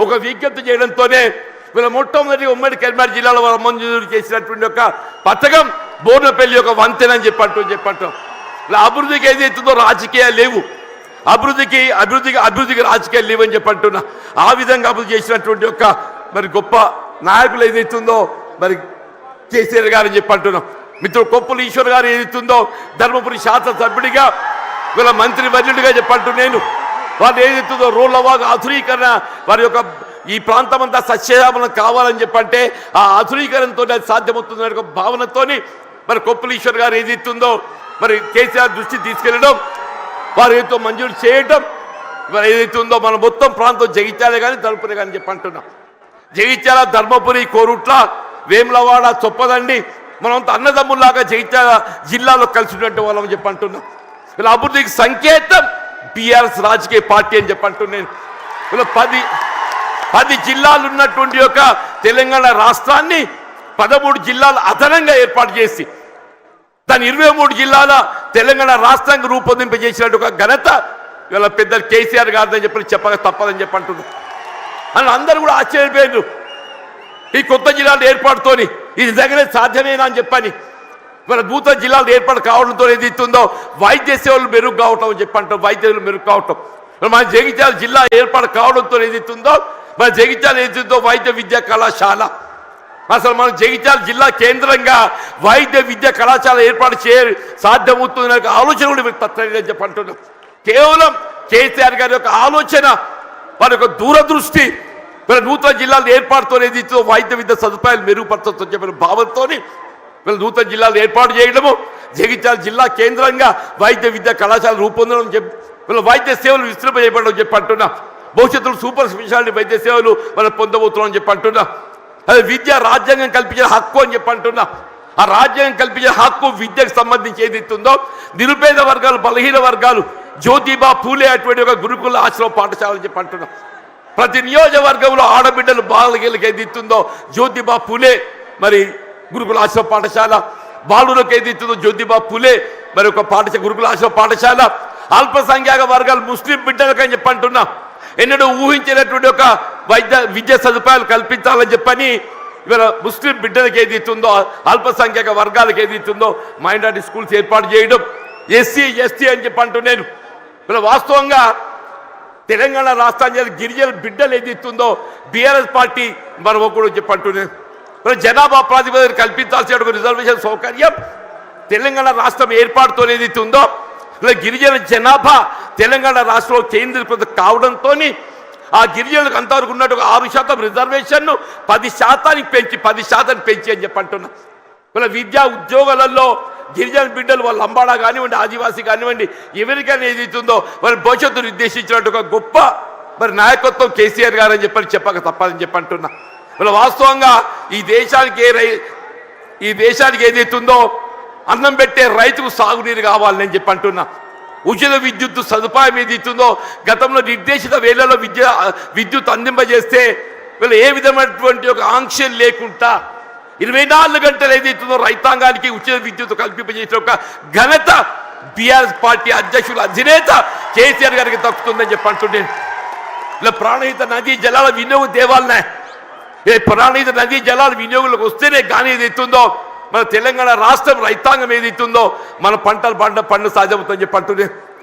ఒక విజ్ఞప్తి చేయడంతోనే వీళ్ళ మొట్టమొదటి ఉమ్మడి కరీంనగర్ జిల్లాలో వాళ్ళు మంజూరు చేసినటువంటి ఒక పథకం బోర్నపల్లి ఒక వంతెన అని చెప్పంటాం ఇలా అభివృద్ధికి ఏదైతుందో రాజకీయాలు లేవు, అభివృద్ధికి రాజకీయాలు లేవని చెప్పంటున్నా. ఆ విధంగా అభివృద్ధి చేసినటువంటి ఒక మరి గొప్ప నాయకులు ఏదైతుందో మరి కేసీఆర్ గారు అని చెప్పంటున్నాం. మిత్రుడు కొప్పుల ఈశ్వర్ గారు ఏదైతుందో ధర్మపురి శాసనసభ్యుడిగా వీళ్ళ మంత్రి వర్యుడిగా చెప్పంటూ నేను వాళ్ళు ఏదైతుందో రోడ్లవాగా ఆధునీకరణ వారి యొక్క ఈ ప్రాంతం అంతా సస్యశ్యామలం కావాలని చెప్పంటే ఆ ఆధునీకరణతో అది సాధ్యమవుతుందనే ఒక భావనతోని మరి కొప్పుల ఈశ్వర్ గారు ఏదైతుందో మరి కేసీఆర్ దృష్టి తీసుకెళ్ళడం వారు ఏదో మంజూరు చేయటం మరి ఏదైతే ఉందో మన మొత్తం ప్రాంతం జగిత్యాల కానీ ధర్మపురి కానీ చెప్పంటున్నాం. జగిత్యాల, ధర్మపురి, కోరుట్ల, వేములవాడ, చొప్పదండి మనంతా అన్నదమ్ముల్లాగా జగిత్యాల జిల్లాలో కలిసినటువంటి వాళ్ళని చెప్పంటున్నాం. ఇలా అభివృద్ధికి సంకేతం బీఆర్ఎస్ రాజకీయ పార్టీ అని చెప్పంటున్నాను. ఇలా 10 జిల్లాలు ఉన్నటువంటి ఒక తెలంగాణ రాష్ట్రాన్ని 13 జిల్లాలు అదనంగా ఏర్పాటు చేసి దాని 23 జిల్లాల తెలంగాణ రాష్ట్రానికి రూపొందింపజేసినట్టు ఒక ఘనత ఇవాళ పెద్ద కేసీఆర్ గారిని చెప్పక తప్పదని చెప్పంటున్నారు. అని అందరూ కూడా ఆశ్చర్యపోయారు ఈ కొత్త జిల్లాల ఏర్పాటుతోని ఇది దగ్గరే సాధ్యమేనా అని చెప్పని. ఇవాళ నూతన జిల్లాలు ఏర్పాటు కావడంతో ఏదైతుందో వైద్య సేవలు మెరుగు కావటం అని చెప్పంటాం, వైద్య సేవలు మెరుగు కావటం. మన జగిత్యాల జిల్లా ఏర్పాటు కావడంతో ఏదైతుందో మన జగిత్యాల ఏదైతుందో వైద్య విద్యా కళాశాల అసలు మన జగిత్యాల జిల్లా కేంద్రంగా వైద్య విద్యా కళాశాల ఏర్పాటు సాధ్యమవుతుందనే ఆలోచన కూడా మీరు తప్పని చెప్పంటున్నాం. కేవలం కేసీఆర్ గారి యొక్క ఆలోచన వారి యొక్క దూరదృష్టి వీళ్ళ నూతన జిల్లాలు ఏర్పాటుతో ఏదైతే వైద్య విద్య సదుపాయాలు మెరుగుపరచొచ్చని చెప్పిన భావంతో వీళ్ళ నూతన జిల్లాలు ఏర్పాటు చేయడము, జగిత్యాల జిల్లా కేంద్రంగా వైద్య విద్యా కళాశాల రూపొందడం వీళ్ళ వైద్య సేవలు విస్తృంపజేయబడడం చెప్పంటున్నా. భవిష్యత్తులో సూపర్ స్పెషాలిటీ వైద్య సేవలు మనం పొందబోతున్నాం అని చెప్పంటున్నా. అది విద్య రాజ్యాంగం కల్పించిన హక్కు అని చెప్పంటున్నా. ఆ రాజ్యాంగం కల్పించిన హక్కు విద్యకు సంబంధించి ఏదైతుందో నిరుపేద వర్గాలు, బలహీన వర్గాలు, జ్యోతిబా పూలే అటువంటి ఒక గురుకుల ఆశ్రమ పాఠశాల అని చెప్పంటున్నాం. ప్రతి నియోజకవర్గంలో ఆడబిడ్డలు బాలకి ఏదైతుందో జ్యోతిబా పూలే మరి గురుకుల ఆశ్రమ పాఠశాల, బాలులకు ఏదైతుందో జ్యోతిబా పూలే మరి ఒక పాఠశాల గురుకుల ఆశ్రమ పాఠశాల, అల్పసంఖ్యాక వర్గాలు ముస్లిం బిడ్డలకు అని చెప్పంటున్నా. ఎన్నడూ ఊహించినటువంటి ఒక విద్యా సదుపాయాలు కల్పించాలని చెప్పని ఇవాళ ముస్లిం బిడ్డలకు ఏదైతుందో అల్పసంఖ్యాక వర్గాలకు ఏదైతుందో మైనారిటీ స్కూల్స్ ఏర్పాటు చేయడం, ఎస్సీ ఎస్టీ అని చెప్పంటున్నాను. ఇలా వాస్తవంగా తెలంగాణ రాష్ట్రానికి గిరిజన బిడ్డలు ఏదైతుందో బీఆర్ఎస్ పార్టీ మనం కూడా చెప్పంటున్నాను. జనాభా ప్రాతిపదికన కల్పించాల్సిన రిజర్వేషన్ సౌకర్యం తెలంగాణ రాష్ట్రం ఏర్పాటుతో ఏదైతుందో ఇలా గిరిజన జనాభా తెలంగాణ రాష్ట్రంలో కేంద్రీకృతం కావడంతో ఆ గిరిజనులకు అంతవరకు ఉన్నట్టు 6% రిజర్వేషన్ను 10% పెంచి అని చెప్పంటున్నా. ఇలా విద్యా ఉద్యోగాలలో గిరిజన బిడ్డలు వాళ్ళ లంబాడా కానివ్వండి, ఆదివాసీ కానివ్వండి, ఎవరికైనా ఏదైతుందో వారి భవిష్యత్తు నిర్దేశించినట్టు ఒక గొప్ప మరి నాయకత్వం కేసీఆర్ గారు అని చెప్పక తప్పదని చెప్పంటున్నా. ఇలా వాస్తవంగా ఈ దేశానికి ఏదైతుందో అన్నం పెట్టే రైతుకు సాగునీరు కావాలని చెప్పంటున్నా. ఉచిత విద్యుత్ సదుపాయం ఏదైతుందో గతంలో నిర్దేశిత వేళల్లో విద్యుత్ అందింపజేస్తే వీళ్ళు ఏ విధమైనటువంటి ఒక ఆంక్షలు లేకుండా 24 గంటలు ఏదైతుందో రైతాంగానికి ఉచిత విద్యుత్ కల్పింపజేసిన ఒక ఘనత బీఆర్ఎస్ పార్టీ అధ్యక్షుల అధినేత కేసీఆర్ గారికి దక్కుతుందని చెప్పంటుండే. ఇలా ప్రాణహిత నదీ జలాల వినియోగం తేవాలనే, ప్రాణహిత నదీ జలాల వినియోగంలోకి వస్తేనే కానీ ఏదైతుందో మన తెలంగాణ రాష్ట్రం రైతాంగం ఏదైతుందో మన పంటలు పండ సాధ్యమవుతుందని చెప్పంటుండే.